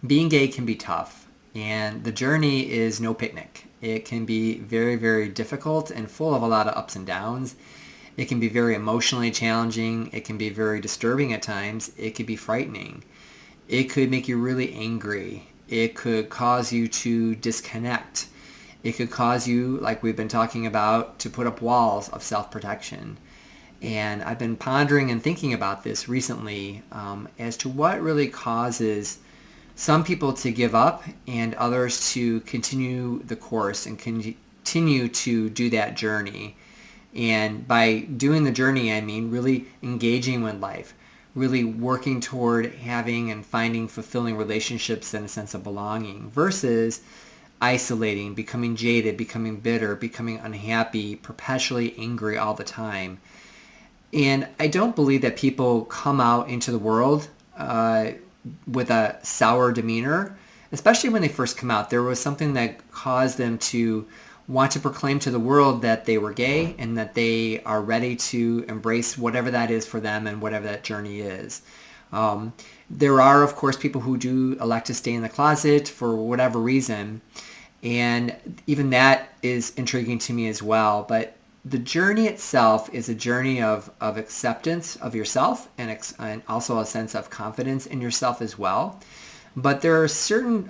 Being gay can be tough, and the journey is no picnic. It can be very, very difficult and full of a lot of ups and downs. It can be very emotionally challenging. It can be very disturbing at times. It could be frightening. It could make you really angry. It could cause you to disconnect. It could cause you, like we've been talking about, to put up walls of self-protection. And I've been pondering and thinking about this recently as to what really causes some people to give up and others to continue the course and continue to do that journey. And by doing the journey, I mean really engaging with life, really working toward having and finding fulfilling relationships and a sense of belonging versus isolating, becoming jaded, becoming bitter, becoming unhappy, perpetually angry all the time. And I don't believe that people come out into the world with a sour demeanor, especially when they first come out. There was something that caused them to want to proclaim to the world that they were gay and that they are ready to embrace whatever that is for them and whatever that journey is. There are, of course, people who do elect to stay in the closet for whatever reason, and even that is intriguing to me as well. But the journey itself is a journey of acceptance of yourself and also a sense of confidence in yourself as well. But there are certain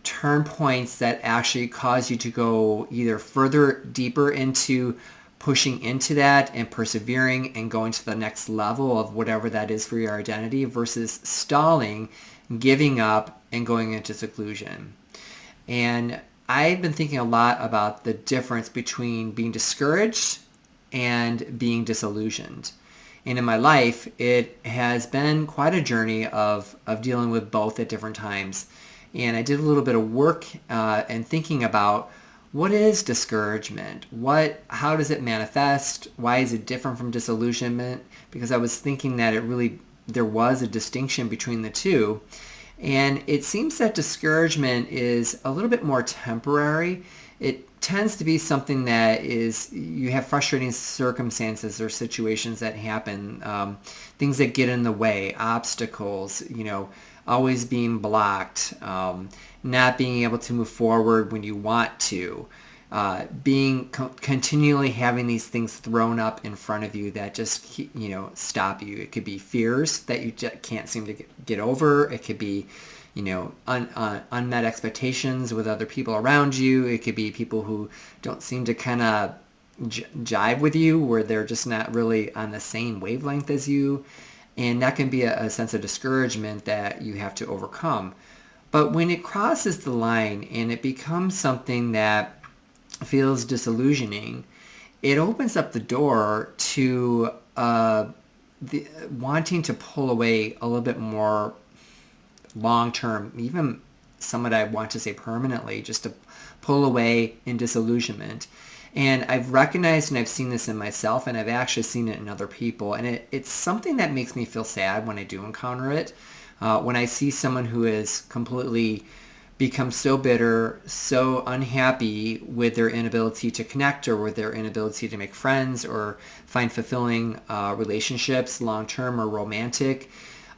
turn points that actually cause you to go either further deeper into pushing into that and persevering and going to the next level of whatever that is for your identity versus stalling, giving up, and going into seclusion. And I've been thinking a lot about the difference between being discouraged and being disillusioned. And in my life, it has been quite a journey of dealing with both at different times. And I did a little bit of work and thinking about what is discouragement? How does it manifest? Why is it different from disillusionment? Because I was thinking that there was a distinction between the two. And it seems that discouragement is a little bit more temporary. It tends to be something that you have frustrating circumstances or situations that happen, things that get in the way, obstacles, always being blocked, not being able to move forward when you want to, continually having these things thrown up in front of you that just stop you. It could be fears that you just can't seem to get over. It could be unmet expectations with other people around you. It could be people who don't seem to kind of jive with you, where they're just not really on the same wavelength as you. And that can be a sense of discouragement that you have to overcome. But when it crosses the line and it becomes something that feels disillusioning, it opens up the door to wanting to pull away a little bit more long-term, even somewhat I want to say permanently, just to pull away in disillusionment. And I've recognized and I've seen this in myself, and I've actually seen it in other people. And it's something that makes me feel sad when I do encounter it. When I see someone who has completely become so bitter, so unhappy with their inability to connect or with their inability to make friends or find fulfilling relationships, long-term or romantic,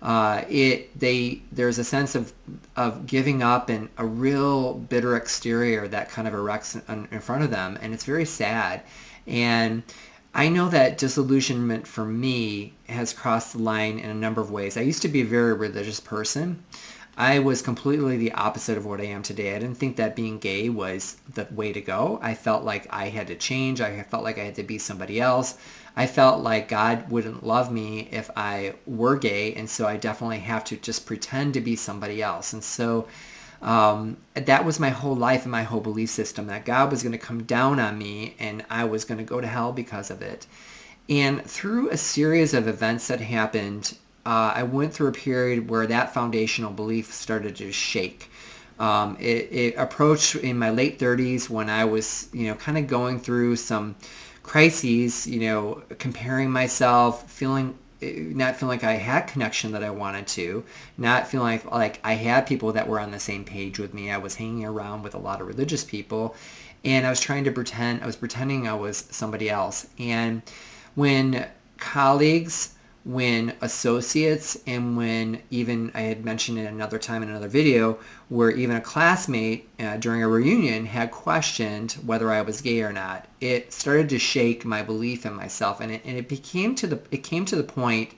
there's a sense of giving up and a real bitter exterior that kind of erects in front of them, and it's very sad. And I know that disillusionment for me has crossed the line in a number of ways. I used to be a very religious person. I was completely the opposite of what I am today. I didn't think that being gay was the way to go. I felt like I had to change. I felt like I had to be somebody else. I felt like God wouldn't love me if I were gay, and so I definitely have to just pretend to be somebody else. And so that was my whole life and my whole belief system, that God was going to come down on me and I was going to go to hell because of it. And through a series of events that happened, I went through a period where that foundational belief started to shake. It approached in my late 30s when I was, kind of going through some crises, comparing myself, not feeling like I had connection that I wanted to, not feeling like I had people that were on the same page with me. I was hanging around with a lot of religious people, and I was pretending I was somebody else. And when colleagues when associates, and when even, I had mentioned it another time in another video, where even a classmate during a reunion had questioned whether I was gay or not. It started to shake my belief in myself, and it came to the point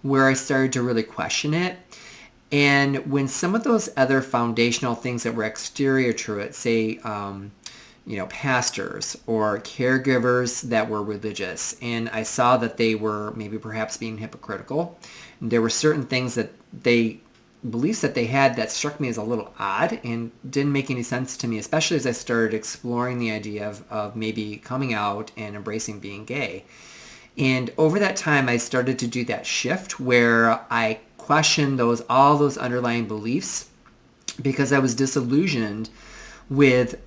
where I started to really question it. And when some of those other foundational things that were exterior to it, say, pastors or caregivers that were religious, and I saw that they were maybe perhaps being hypocritical. And there were certain things beliefs that they had that struck me as a little odd and didn't make any sense to me, especially as I started exploring the idea of maybe coming out and embracing being gay. And over that time, I started to do that shift where I questioned all those underlying beliefs, because I was disillusioned with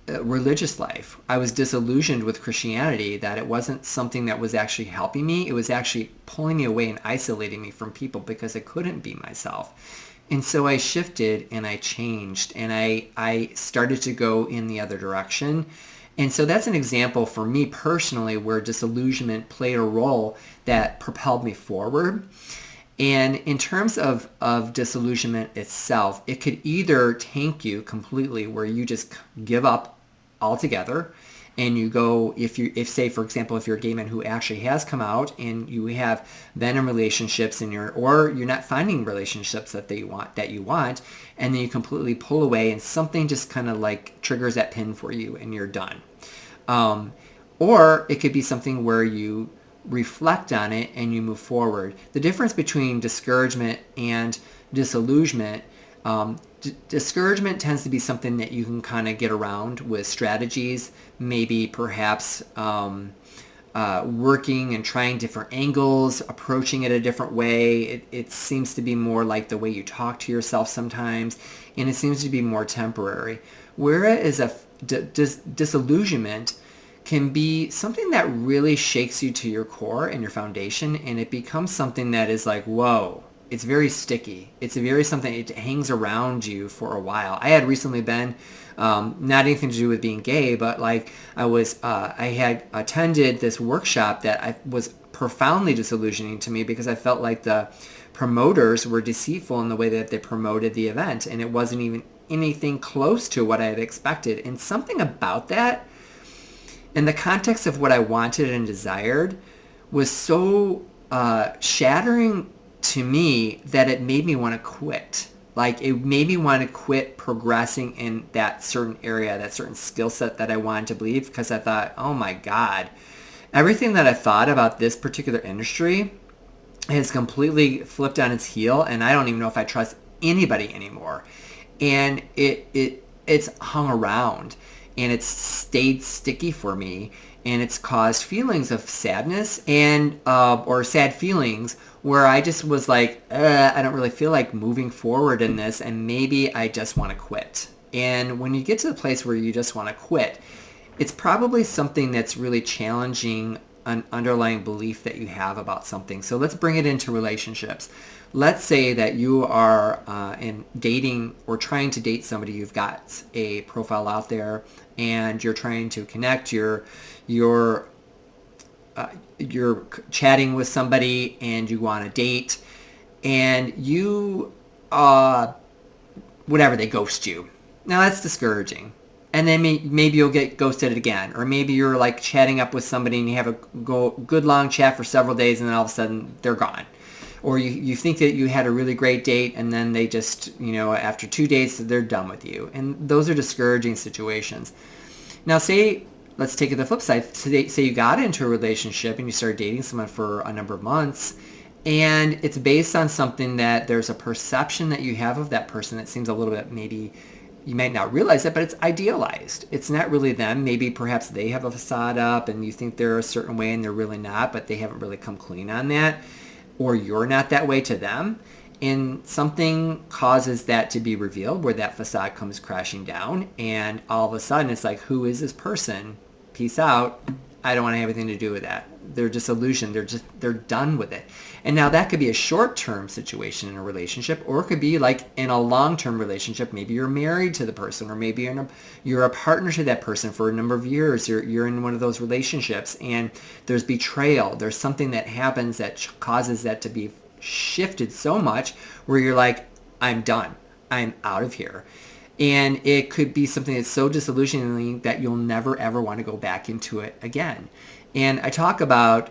religious life. I was disillusioned with Christianity, that it wasn't something that was actually helping me. It was actually pulling me away and isolating me from people, because I couldn't be myself. And so I shifted and I changed, and I started to go in the other direction. And so that's an example for me personally where disillusionment played a role that propelled me forward. And in terms of disillusionment itself, it could either tank you completely, where you just give up altogether, and you go, if say, for example, if you're a gay man who actually has come out and you have been in relationships or you're not finding relationships that you want, and then you completely pull away and something just kind of like triggers that pin for you and you're done. Or it could be something where you reflect on it and you move forward. The difference between discouragement and disillusionment, discouragement tends to be something that you can kind of get around with strategies, maybe perhaps working and trying different angles, approaching it a different way. It seems to be more like the way you talk to yourself sometimes, and it seems to be more temporary. Whereas disillusionment can be something that really shakes you to your core and your foundation, and it becomes something that is like, whoa, it's very sticky. It's it hangs around you for a while. I had recently been, not anything to do with being gay, but like I had attended this workshop that was profoundly disillusioning to me, because I felt like the promoters were deceitful in the way that they promoted the event, and it wasn't even anything close to what I had expected. And something about that, in the context of what I wanted and desired, was so shattering to me that it made me want to quit. Like, it made me want to quit progressing in that certain area, that certain skill set that I wanted to believe, because I thought, oh my God, everything that I thought about this particular industry has completely flipped on its heel, and I don't even know if I trust anybody anymore. And it's hung around, and it's stayed sticky for me, and it's caused feelings of sadness and or sad feelings where I just was like, I don't really feel like moving forward in this, and maybe I just want to quit. And when you get to the place where you just want to quit, it's probably something that's really challenging an underlying belief that you have about something. So let's bring it into relationships. Let's say that you are in dating or trying to date somebody. You've got a profile out there and you're trying to connect. You're chatting with somebody and you want to date, and you they ghost you. Now that's discouraging. And then maybe you'll get ghosted again. Or maybe you're like chatting up with somebody and you have a good long chat for several days, and then all of a sudden they're gone. Or you think that you had a really great date, and then they just, after 2 days, they're done with you. And those are discouraging situations. Now let's take it to the flip side. Say you got into a relationship and you started dating someone for a number of months, and it's based on something that there's a perception that you have of that person that seems a little bit, maybe you might not realize it, but it's idealized. It's not really them. Maybe perhaps they have a facade up and you think they're a certain way and they're really not, but they haven't really come clean on that. Or you're not that way to them. And something causes that to be revealed where that facade comes crashing down. And all of a sudden it's like, who is this person? Peace out. I don't want to have anything to do with that. they're disillusioned. They're done with it. And now that could be a short-term situation in a relationship, or it could be like in a long-term relationship. Maybe you're married to the person, or maybe you're a partner to that person for a number of years. You're in one of those relationships, and there's betrayal. There's something that happens that causes that to be shifted so much where you're like, I'm done. I'm out of here. And it could be something that's so disillusioning that you'll never, ever want to go back into it again. And I talk about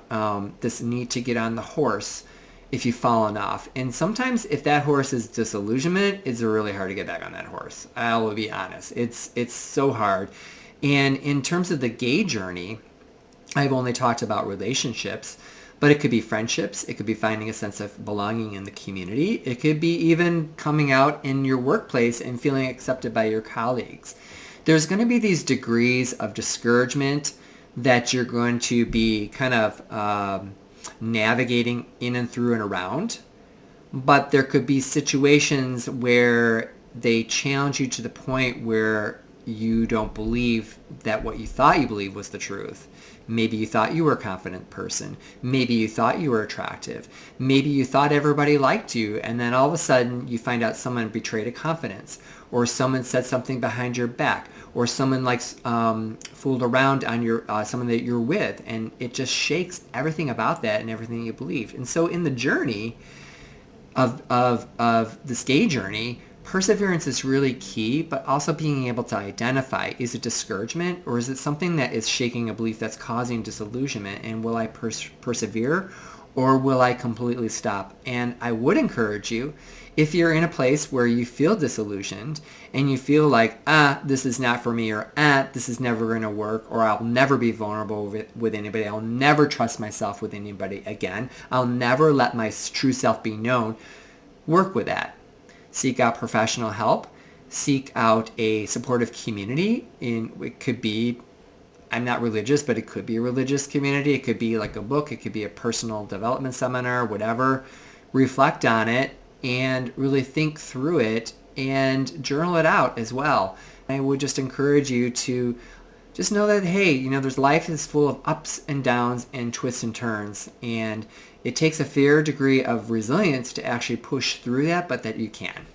this need to get on the horse if you've fallen off. And sometimes if that horse is disillusionment, it's really hard to get back on that horse. I will be honest. It's so hard. And in terms of the gay journey, I've only talked about relationships. But it could be friendships. It could be finding a sense of belonging in the community. It could be even coming out in your workplace and feeling accepted by your colleagues. There's going to be these degrees of discouragement that you're going to be kind of navigating in and through and around. But there could be situations where they challenge you to the point where you don't believe that what you thought you believed was the truth. Maybe you thought you were a confident person. Maybe you thought you were attractive. Maybe you thought everybody liked you, and then all of a sudden you find out someone betrayed a confidence, or someone said something behind your back, or someone fooled around on your someone that you're with, and it just shakes everything about that and everything you believed. And so in the journey of this gay journey, perseverance is really key, but also being able to identify, is it discouragement, or is it something that is shaking a belief that's causing disillusionment, and will I persevere, or will I completely stop? And I would encourage you, if you're in a place where you feel disillusioned and you feel like, this is not for me, or this is never going to work, or I'll never be vulnerable with anybody, I'll never trust myself with anybody again, I'll never let my true self be known, work with that. Seek out professional help. Seek out a supportive community. It could be, I'm not religious, but it could be a religious community. It could be like a book. It could be a personal development seminar, whatever. Reflect on it and really think through it and journal it out as well. I would just encourage you to just know that, hey, there's life is full of ups and downs and twists and turns. And it takes a fair degree of resilience to actually push through that, but that you can.